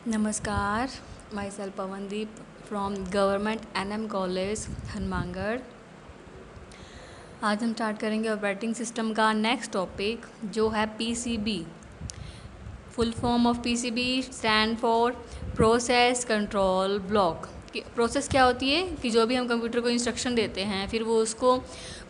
नमस्कार, myself Pavandeep from government NM college Hanumangarh. आज हम स्टार्ट करेंगे ऑपरेटिंग सिस्टम का नेक्स्ट टॉपिक जो है PCB. Full form of PCB stand for process control block. Process क्या होती है कि जो भी हम कंप्यूटर को इंस्ट्रक्शन देते हैं फिर वो उसको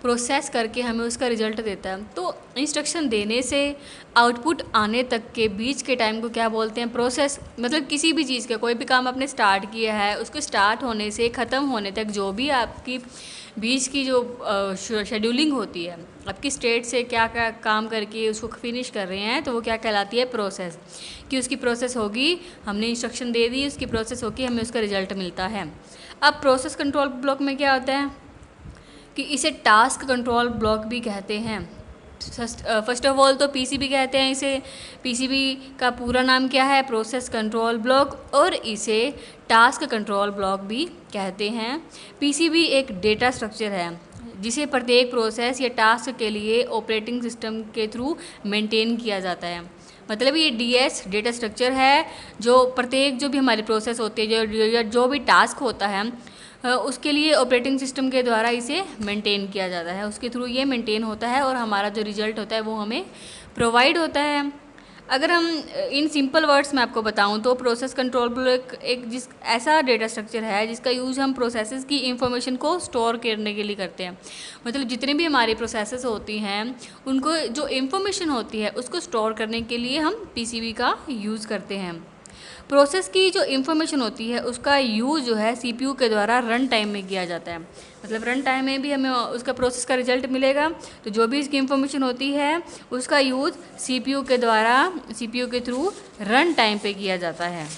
प्रोसेस करके हमें उसका रिजल्ट देता है। तो इंस्ट्रक्शन देने से आउटपुट आने तक के बीच के टाइम को क्या बोलते हैं? प्रोसेस। मतलब किसी भी चीज़ का कोई भी काम आपने स्टार्ट किया है उसको स्टार्ट होने से ख़त्म होने तक जो भी आपकी बीच की जो शेड्यूलिंग होती है, आपकी स्टेट से क्या क्या काम करके उसको फिनिश कर रहे हैं, तो वो क्या कहलाती है? प्रोसेस। कि उसकी प्रोसेस होगी, हमने इंस्ट्रक्शन दे दी, उसकी प्रोसेस होगी, हमें उसका रिजल्ट मिलता है। अब प्रोसेस कंट्रोल ब्लॉक में क्या होता है कि इसे टास्क कंट्रोल ब्लॉक भी कहते हैं। फर्स्ट ऑफ ऑल तो पीसीबी कहते हैं इसे। पीसीबी का पूरा नाम क्या है? प्रोसेस कंट्रोल ब्लॉक, और इसे टास्क कंट्रोल ब्लॉक भी कहते हैं। पीसीबी एक डेटा स्ट्रक्चर है जिसे प्रत्येक प्रोसेस या टास्क के लिए ऑपरेटिंग सिस्टम के थ्रू मेंटेन किया जाता है। मतलब ये डीएस डेटा स्ट्रक्चर है जो प्रत्येक जो भी हमारी प्रोसेस होती है, जो भी टास्क होता है उसके लिए ऑपरेटिंग सिस्टम के द्वारा इसे मेंटेन किया जाता है। उसके थ्रू ये मेंटेन होता है और हमारा जो रिजल्ट होता है वो हमें प्रोवाइड होता है। अगर हम इन सिंपल वर्ड्स में आपको बताऊं तो प्रोसेस कंट्रोल ब्लॉक एक ऐसा डेटा स्ट्रक्चर है जिसका यूज़ हम प्रोसेसेस की इंफॉर्मेशन को स्टोर करने के लिए करते हैं। मतलब जितने भी हमारी प्रोसेसेस होती हैं उनको जो इंफॉर्मेशन होती है उसको स्टोर करने के लिए हम पीसीबी का यूज़ करते हैं। प्रोसेस की जो इन्फॉर्मेशन होती है उसका यूज़ जो है सीपीयू के द्वारा रन टाइम में किया जाता है। मतलब रन टाइम में भी हमें उसका प्रोसेस का रिजल्ट मिलेगा। तो जो भी इसकी इन्फॉर्मेशन होती है उसका यूज़ सीपीयू के द्वारा, सीपीयू के थ्रू रन टाइम पे किया जाता है।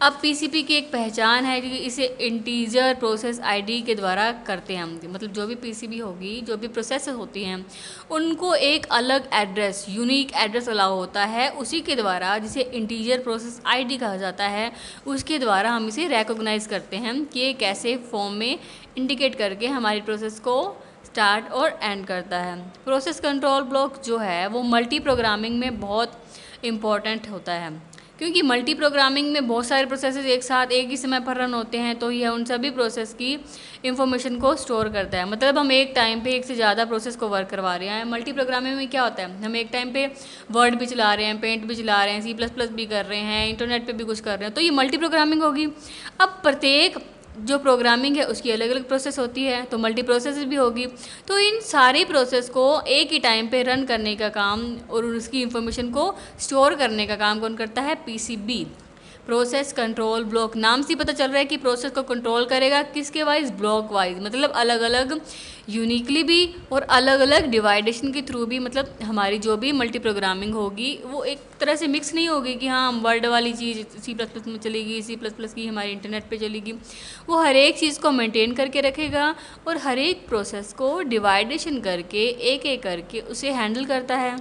अब पीसीबी की एक पहचान है कि इसे इंटीजर प्रोसेस आईडी के द्वारा करते हैं हम। मतलब जो भी पीसीबी होगी, जो भी प्रोसेस होती हैं उनको एक अलग एड्रेस, यूनिक एड्रेस अलाउ होता है उसी के द्वारा, जिसे इंटीजर प्रोसेस आईडी कहा जाता है। उसके द्वारा हम इसे रिकॉग्नाइज करते हैं कि ये कैसे फॉर्म में इंडिकेट करके हमारी प्रोसेस को स्टार्ट और एंड करता है। प्रोसेस कंट्रोल ब्लॉक जो है वो मल्टी प्रोग्रामिंग में बहुत इम्पॉर्टेंट होता है, क्योंकि मल्टी प्रोग्रामिंग में बहुत सारे प्रोसेसेस एक साथ एक ही समय पर रन होते हैं, तो यह उन सभी प्रोसेस की इंफॉर्मेशन को स्टोर करता है। मतलब हम एक टाइम पे एक से ज़्यादा प्रोसेस को वर्क करवा रहे हैं। मल्टी प्रोग्रामिंग में क्या होता है, हम एक टाइम पे वर्ड भी चला रहे हैं, पेंट भी चला रहे हैं, C++ भी कर रहे हैं, इंटरनेट पे भी कुछ कर रहे हैं, तो ये मल्टी प्रोग्रामिंग होगी। अब प्रत्येक जो प्रोग्रामिंग है उसकी अलग अलग प्रोसेस होती है, तो मल्टी प्रोसेस भी होगी। तो इन सारी प्रोसेस को एक ही टाइम पे रन करने का काम और उसकी इंफॉर्मेशन को स्टोर करने का काम कौन करता है? PCB, process control block. नाम से पता चल रहा है कि प्रोसेस को कंट्रोल करेगा किसके वाइज? Block wise. मतलब अलग अलग यूनिकली भी और अलग अलग डिवाइडेशन के थ्रू भी। मतलब हमारी जो भी मल्टी प्रोग्रामिंग होगी वो एक तरह से मिक्स नहीं होगी कि हाँ वर्ड वाली चीज़ C++ में चलेगी, C++ की हमारी इंटरनेट पे चलेगी। वो हर एक चीज़ को मेंटेन करके रखेगा और हर एक प्रोसेस को डिवाइडेशन करके एक एक करके उसे हैंडल करता है।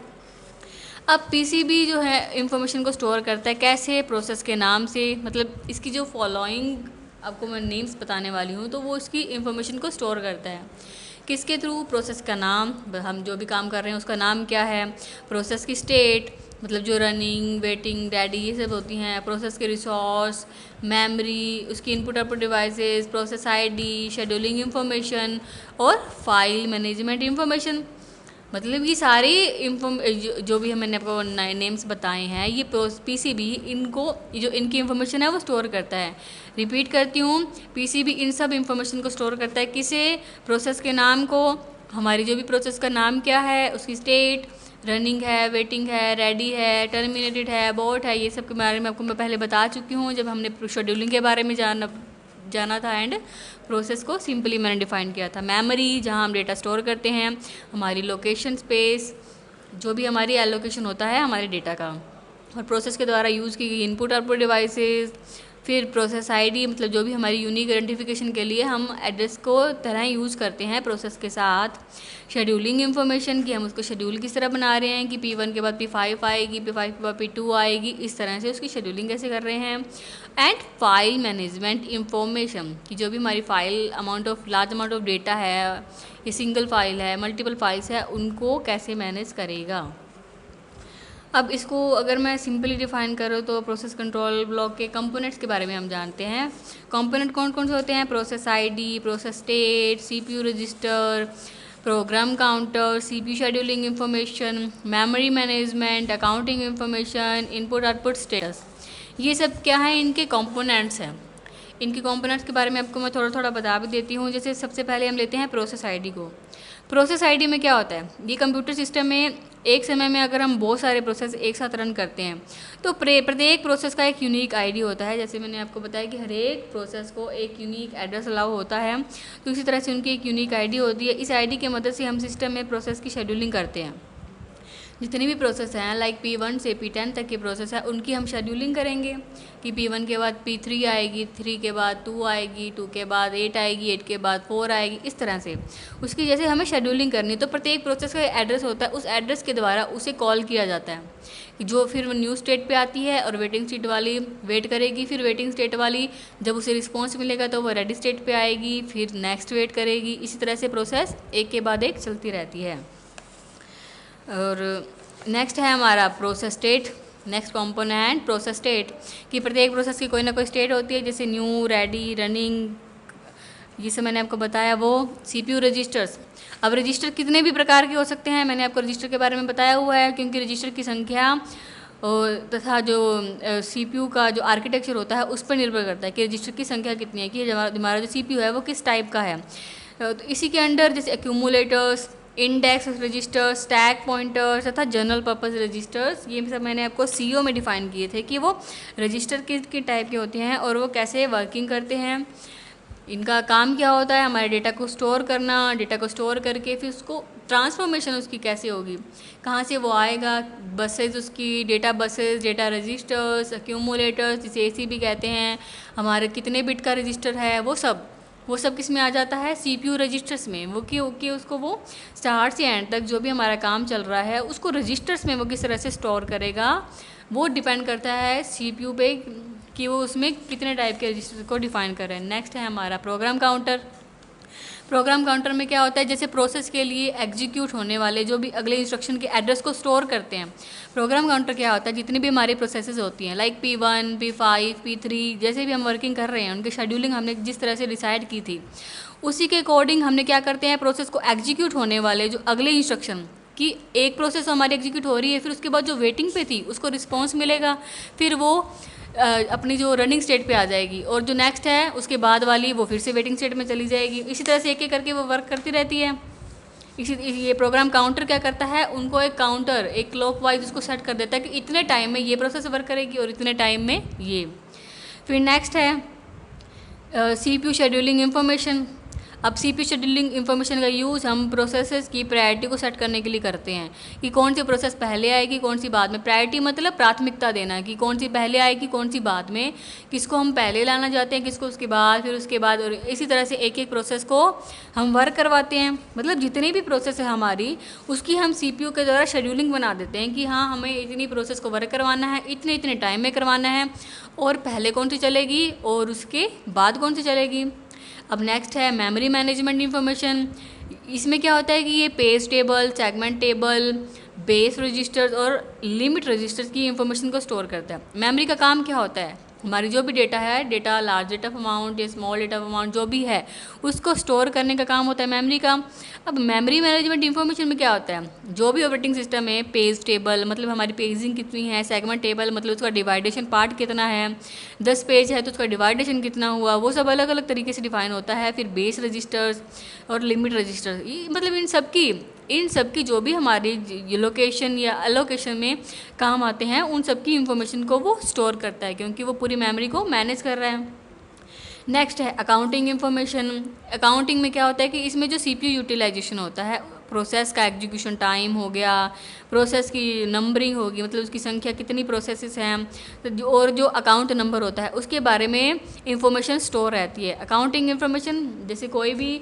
अब पीसीबी जो है इंफॉर्मेशन को स्टोर करता है कैसे? प्रोसेस के नाम से। मतलब इसकी जो फॉलोइंग आपको मैं नेम्स बताने वाली हूँ तो वो इसकी इंफॉर्मेशन को स्टोर करता है किसके थ्रू? प्रोसेस का नाम, हम जो भी काम कर रहे हैं उसका नाम क्या है। प्रोसेस की स्टेट, मतलब जो रनिंग, वेटिंग, रेडी ये सब होती हैं। प्रोसेस के रिसोर्स, मेमोरी, उसकी input output devices, process ID, scheduling information और फाइल मैनेजमेंट इंफॉर्मेशन। मतलब ये सारे जो भी मैंने आपको नेम्स बताए हैं ये पीसीबी इनको, जो इनकी इन्फॉर्मेशन है वो स्टोर करता है। रिपीट करती हूँ, पीसीबी इन सब इन्फॉर्मेशन को स्टोर करता है किसे? प्रोसेस के नाम को, हमारी जो भी प्रोसेस का नाम क्या है, उसकी स्टेट, रनिंग है, वेटिंग है, रेडी है, टर्मिनेटेड है, अबॉर्ट है, ये सब के बारे में आपको मैं पहले बता चुकी हूँ जब हमने शेड्यूलिंग के बारे में जाना था। एंड प्रोसेस को सिंपली मैंने डिफाइन किया था। मेमोरी, जहाँ हम डेटा स्टोर करते हैं, हमारी लोकेशन स्पेस, जो भी हमारी एलोकेशन होता है हमारे डेटा का, और प्रोसेस के द्वारा यूज़ की गई इनपुट आउटपुट डिवाइसेस। फिर प्रोसेस आईडी, मतलब जो भी हमारी यूनिक आइडेंटिफिकेशन के लिए हम एड्रेस को तरह यूज़ करते हैं प्रोसेस के साथ। शेड्यूलिंग इन्फॉर्मेशन कि हम उसको शेड्यूल किस तरह बना रहे हैं कि P1 के बाद P5 आएगी, P5 के बाद P2 आएगी, इस तरह से उसकी शेड्यूलिंग कैसे कर रहे हैं। एंड फाइल मैनेजमेंट इंफॉर्मेशन कि जो भी हमारी file large amount of data है, ये सिंगल फाइल है, मल्टीपल फाइल्स है, उनको कैसे मैनेज करेगा। अब इसको अगर मैं सिंपली डिफाइन करूँ तो प्रोसेस कंट्रोल ब्लॉक के कंपोनेंट्स के बारे में हम जानते हैं। कंपोनेंट कौन कौन से होते हैं? Process ID, process state, CPU register, program counter, CPU scheduling information, memory management, accounting information, input output status. ये सब क्या है? इनके कंपोनेंट्स हैं। इनके कंपोनेंट्स के बारे में आपको मैं थोड़ा थोड़ा बता भी देती हूँ। जैसे सबसे पहले हम लेते हैं प्रोसेस आईडी को। प्रोसेस आईडी में क्या होता है? ये कंप्यूटर सिस्टम में एक समय में अगर हम बहुत सारे प्रोसेस एक साथ रन करते हैं तो प्रत्येक प्रोसेस का एक यूनिक आईडी होता है। जैसे मैंने आपको बताया कि हर एक प्रोसेस को एक यूनिक एड्रेस अलाउ होता है, तो इसी तरह से उनकी एक यूनिक आईडी होती है। इस आईडी की मदद से हम सिस्टम में प्रोसेस की शेड्यूलिंग करते हैं। जितनी भी प्रोसेस हैं लाइक P1 से P10 तक की प्रोसेस है, उनकी हम शेड्यूलिंग करेंगे कि P1 के बाद P3 आएगी, 3 के बाद 2 आएगी, 2 के बाद 8 आएगी, 8 के बाद 4 आएगी। इस तरह से उसकी जैसे हमें शेड्यूलिंग करनी है तो प्रत्येक प्रोसेस का एड्रेस होता है, उस एड्रेस के द्वारा उसे कॉल किया जाता है कि जो फिर न्यू स्टेट पे आती है और वेटिंग स्टेट वाली वेट करेगी। फिर वेटिंग स्टेट वाली जब उसे रिस्पॉन्स मिलेगा तो वो रेडी स्टेट पे आएगी, फिर नेक्स्ट वेट करेगी। इसी तरह से प्रोसेस एक के बाद एक चलती रहती है। और नेक्स्ट है हमारा process state. Next component process state कि प्रत्येक प्रोसेस की कोई ना कोई स्टेट होती है, जैसे न्यू, रेडी, रनिंग। ये सब मैंने आपको बताया। वो सीपीयू रजिस्टर्स। अब रजिस्टर कितने भी प्रकार के हो सकते हैं, मैंने आपको रजिस्टर के बारे में बताया हुआ है, क्योंकि रजिस्टर की संख्या तथा जो सीपीयू का जो आर्किटेक्चर होता है उस पर निर्भर करता है कि रजिस्टर की संख्या कितनी है, कि हमारा जो सीपीयू है वो किस टाइप का है। तो इसी के अंडर जैसे accumulators, index registers, stack pointers तथा जनरल पर्पस रजिस्टर्स, ये सब मैंने आपको सीओ में डिफाइन किए थे कि वो रजिस्टर किस टाइप के होते हैं और वो कैसे वर्किंग करते हैं। इनका काम क्या होता है? हमारे डेटा को स्टोर करना, डेटा को स्टोर करके फिर उसको ट्रांसफॉर्मेशन उसकी कैसे होगी, कहाँ से वो आएगा, बसेज उसकी, data buses, data registers, accumulators जिसे एसीबी कहते हैं, हमारे कितने बिट का रजिस्टर है, वो सब किस में आ जाता है? सीपीयू रजिस्टर्स में। वो कि उसको वो स्टार्ट से एंड तक जो भी हमारा काम चल रहा है उसको रजिस्टर्स में वो किस तरह से स्टोर करेगा, वो डिपेंड करता है सीपीयू पे कि वो उसमें कितने टाइप के रजिस्टर को डिफाइन कर रहे हैं। नेक्स्ट है हमारा प्रोग्राम काउंटर। प्रोग्राम काउंटर में क्या होता है? जैसे प्रोसेस के लिए एग्जीक्यूट होने वाले जो भी अगले इंस्ट्रक्शन के एड्रेस को स्टोर करते हैं। प्रोग्राम काउंटर क्या होता है? जितनी भी हमारी प्रोसेसेस होती हैं लाइक P1, P5, P3 जैसे भी हम वर्किंग कर रहे हैं उनकी शेड्यूलिंग हमने जिस तरह से डिसाइड की थी उसी के अकॉर्डिंग हमने क्या करते हैं, प्रोसेस को एग्जीक्यूट होने वाले जो अगले इंस्ट्रक्शन कि एक प्रोसेस हमारी एग्जीक्यूट हो रही है, फिर उसके बाद जो वेटिंग पे थी उसको रिस्पॉन्स मिलेगा, फिर वो अपनी जो रनिंग स्टेट पे आ जाएगी, और जो नेक्स्ट है उसके बाद वाली वो फिर से वेटिंग स्टेट में चली जाएगी। इसी तरह से एक एक करके वो वर्क करती रहती है। ये प्रोग्राम काउंटर क्या करता है? उनको एक काउंटर, एक क्लॉक वाइज उसको सेट कर देता है कि इतने टाइम में ये प्रोसेस वर्क करेगी और इतने टाइम में ये। फिर नेक्स्ट है सीपीयू शेड्यूलिंग इंफॉर्मेशन। अब सीपीयू शेड्यूलिंग इंफॉर्मेशन का यूज़ हम प्रोसेसेस की प्रायोरिटी को सेट करने के लिए करते हैं कि कौन सी प्रोसेस पहले आएगी, कौन सी बाद में। प्रायोरिटी मतलब प्राथमिकता देना कि कौन सी पहले आएगी, कौन सी बाद में, किसको हम पहले लाना चाहते हैं, किसको उसके बाद, फिर उसके बाद, और इसी तरह से एक एक प्रोसेस को हम वर्क करवाते हैं। मतलब जितनी भी प्रोसेस है हमारी उसकी हम सीपीयू के द्वारा शेड्यूलिंग बना देते हैं कि हाँ हमें इतनी प्रोसेस को वर्क करवाना है, इतने इतने टाइम में करवाना है, और पहले कौन सी चलेगी और उसके बाद कौन सी चलेगी। अब नेक्स्ट है मेमोरी मैनेजमेंट इंफॉर्मेशन। इसमें क्या होता है कि ये page table, segment table, base registers और लिमिट रजिस्टर्स की इंफॉर्मेशन को स्टोर करता है। मेमोरी का काम क्या होता है? हमारी जो भी डेटा है, डेटा लार्ज डेटा अमाउंट या स्मॉल डेटा अमाउंट जो भी है उसको स्टोर करने का काम होता है मेमोरी का। अब मेमोरी मैनेजमेंट इंफॉर्मेशन में क्या होता है? जो भी ऑपरेटिंग सिस्टम है, पेज टेबल मतलब हमारी पेजिंग कितनी है, सेगमेंट टेबल मतलब उसका डिवाइडेशन पार्ट कितना है, 10 पेज है तो उसका डिवाइडेशन कितना हुआ, वो सब अलग अलग तरीके से डिफाइन होता है। फिर बेस रजिस्टर्स और लिमिट रजिस्टर्स, मतलब इन सब की जो भी हमारी लोकेशन या अलोकेशन में काम आते हैं उन सब की इंफॉर्मेशन को वो स्टोर करता है, क्योंकि वो पूरी मेमोरी को मैनेज कर रहा है। नेक्स्ट है अकाउंटिंग इंफॉर्मेशन। अकाउंटिंग में क्या होता है कि इसमें जो सीपीयू यूटिलाइजेशन होता है, प्रोसेस का एग्जीक्यूशन टाइम हो गया, प्रोसेस की नंबरिंग होगी मतलब उसकी संख्या कितनी प्रोसेसेस हैं, तो और जो अकाउंट नंबर होता है उसके बारे में इंफॉर्मेशन स्टोर रहती है। अकाउंटिंग इंफॉर्मेशन जैसे कोई भी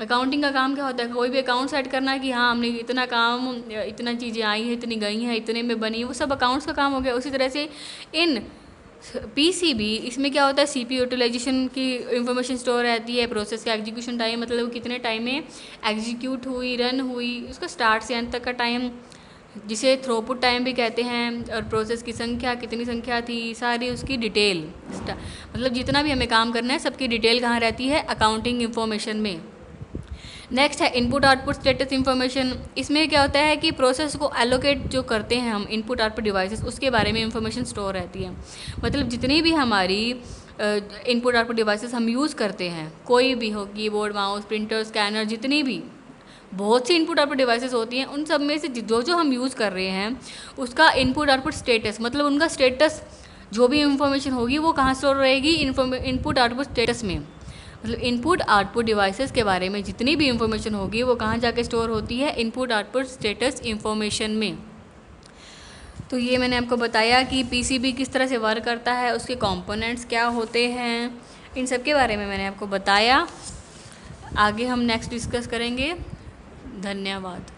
अकाउंटिंग का काम क्या होता है, कोई भी अकाउंट सेट करना है कि हाँ हमने इतना काम, इतना चीज़ें आई हैं, इतनी गई हैं, इतने में बनी, वो सब अकाउंट्स का काम हो गया। उसी तरह से इन पीसीबी इसमें क्या होता है, सीपीयू यूटिलाइजेशन की इंफॉर्मेशन स्टोर रहती है, प्रोसेस का एग्जीक्यूशन टाइम मतलब वो कितने टाइम में एग्जीक्यूट हुई, रन हुई, उसका स्टार्ट से एंड तक का टाइम, जिसे थ्रोपुट टाइम भी कहते हैं, और प्रोसेस की संख्या कितनी संख्या थी, सारी उसकी डिटेल, मतलब जितना भी हमें काम करना है सबकी डिटेल कहाँ रहती है, अकाउंटिंग इंफॉर्मेशन में। नेक्स्ट है इनपुट आउटपुट स्टेटस इंफॉर्मेशन। इसमें क्या होता है कि प्रोसेस को एलोकेट जो करते हैं हम इनपुट आउटपुट डिवाइसेस, उसके बारे में इंफॉर्मेशन स्टोर रहती है। मतलब जितनी भी हमारी इनपुट आउटपुट डिवाइसेस हम यूज़ करते हैं, कोई भी हो, कीबोर्ड, माउस, प्रिंटर, स्कैनर, जितनी भी बहुत सी इनपुट आउटपुट डिवाइसेस होती हैं, उन सब में से जो जो हम यूज़ कर रहे हैं उसका इनपुट आउटपुट स्टेटस, मतलब उनका स्टेटस, जो भी इंफॉर्मेशन होगी वो कहाँ स्टोर रहेगी, इनपुट आउटपुट स्टेटस में। मतलब इनपुट आउटपुट डिवाइसेस के बारे में जितनी भी इंफॉर्मेशन होगी वो कहाँ जाके स्टोर होती है, इनपुट आउटपुट स्टेटस इंफॉर्मेशन में। तो ये मैंने आपको बताया कि पीसीबी किस तरह से वर्क करता है, उसके कंपोनेंट्स क्या होते हैं, इन सब के बारे में मैंने आपको बताया। आगे हम नेक्स्ट डिस्कस करेंगे। धन्यवाद।